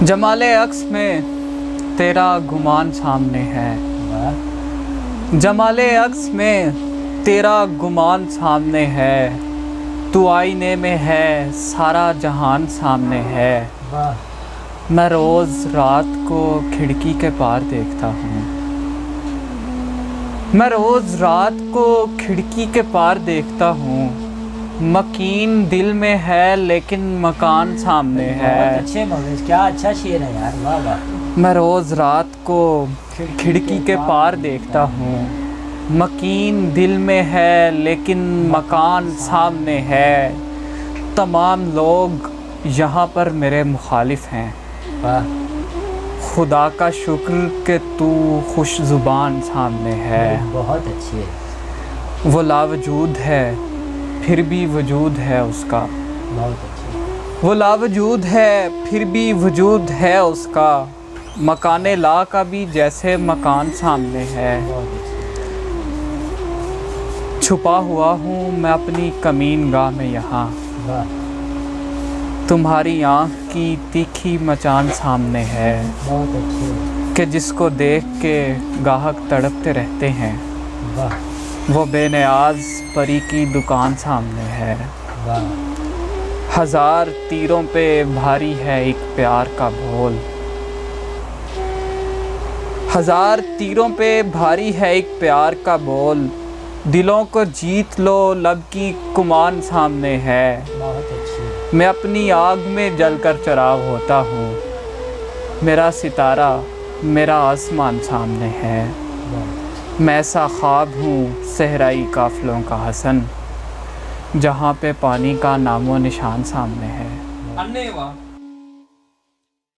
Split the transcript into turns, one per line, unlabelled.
जमाले अक्स में तेरा गुमान सामने है। जमाले अक्स में तेरा गुमान सामने है। तू आईने में है, सारा जहान सामने है। मैं रोज़ रात को खिड़की के पार देखता हूँ। मैं रोज़ रात को खिड़की के पार देखता हूँ। मकीन दिल में है लेकिन मकान सामने है।
अच्छे मगज, क्या अच्छा शेर है यार, वाह वाह।
मैं रोज़ रात को खिड़की के पार देखता हूँ। मकीन दिल में है लेकिन मकान सामने है। तमाम लोग यहाँ पर मेरे मुखालिफ हैं।
वाह।
खुदा का शुक्र कि तू खुश ज़ुबान सामने है।
बहुत अच्छी है।
वो लावजूद है फिर भी वजूद है उसका।
बहुत अच्छी।
वो लावजूद है फिर भी वजूद है उसका। मकाने ला का भी जैसे मकान सामने है।
बहुत अच्छी।
छुपा हुआ हूँ मैं अपनी कमीन गाह में यहाँ।
वाह।
तुम्हारी आँख की तीखी मचान सामने है।
बहुत अच्छी।
कि जिसको देख के गाहक तड़पते रहते हैं।
वाह।
वो बेनियाज परी की दुकान सामने है।
वाह।
1000 तीरों पे भारी है एक प्यार का बोल। 1000 तीरों पे भारी है एक प्यार का बोल। दिलों को जीत लो लब की कुमान सामने है।
बहुत अच्छी।
मैं अपनी आग में जलकर चिराग होता हूँ। मेरा सितारा मेरा आसमान सामने है। मैं ऐसा ख्वाब हूँ सहराई काफ़िलों का हसन, जहाँ पे पानी का नामो निशान सामने है।
अन्य वाह।